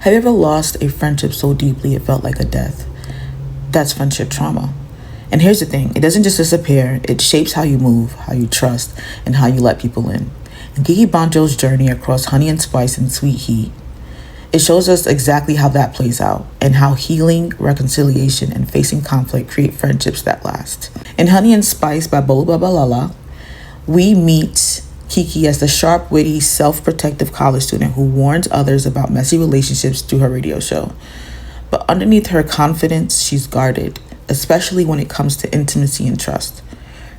Have you ever lost a friendship so deeply it felt like a death? That's friendship trauma. And here's the thing, it doesn't just disappear, it shapes how you move, how you trust, and how you let people in. In Kiki Banjo's journey across Honey and Spice and Sweet Heat, it shows us exactly how that plays out and how healing, reconciliation, and facing conflict create friendships that last. In Honey and Spice by Bolu Babalala, we meet Kiki as the sharp, witty, self-protective college student who warns others about messy relationships through her radio show. But underneath her confidence, she's guarded, especially when it comes to intimacy and trust.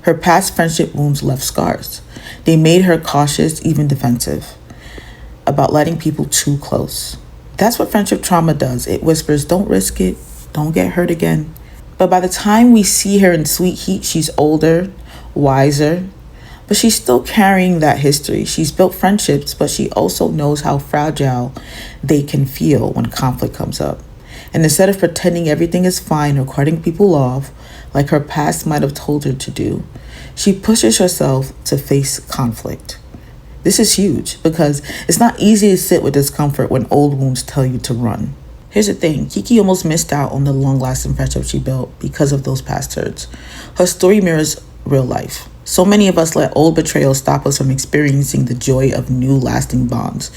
Her past friendship wounds left scars. They made her cautious, even defensive, about letting people too close. That's what friendship trauma does. It whispers, don't risk it, don't get hurt again. But by the time we see her in Sweet Heat, she's older, wiser, but she's still carrying that history. She's built friendships, but she also knows how fragile they can feel when conflict comes up. And instead of pretending everything is fine or cutting people off, like her past might have told her to do, she pushes herself to face conflict. This is huge because it's not easy to sit with discomfort when old wounds tell you to run. Here's the thing, Kiki almost missed out on the long-lasting friendship she built because of those past hurts. Her story mirrors real life. So many of us let old betrayal stop us from experiencing the joy of new lasting bonds.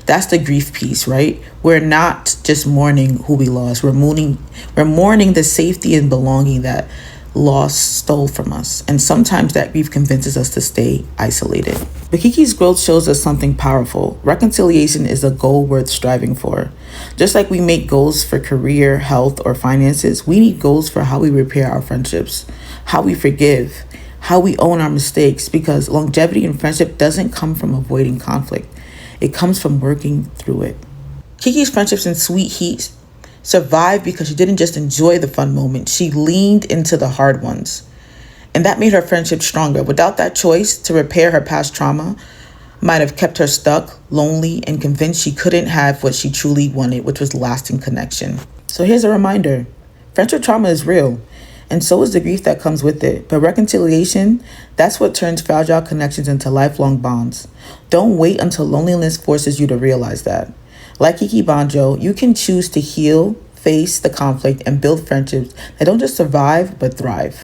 That's the grief piece, right? We're not just mourning who we lost. We're mourning the safety and belonging that loss stole from us. And sometimes that grief convinces us to stay isolated. But Kiki's growth shows us something powerful. Reconciliation is a goal worth striving for. Just like we make goals for career, health, or finances, we need goals for how we repair our friendships, how we forgive, how we own our mistakes, because longevity in friendship doesn't come from avoiding conflict. It comes from working through it. Kiki's friendships in Sweet Heat survived because she didn't just enjoy the fun moments, she leaned into the hard ones. And that made her friendship stronger. Without that choice to repair her past trauma, might have kept her stuck, lonely, and convinced she couldn't have what she truly wanted, which was lasting connection. So here's a reminder. Friendship trauma is real, and so is the grief that comes with it. But reconciliation, that's what turns fragile connections into lifelong bonds. Don't wait until loneliness forces you to realize that. Like Kiki Banjo, you can choose to heal, face the conflict, and build friendships that don't just survive, but thrive.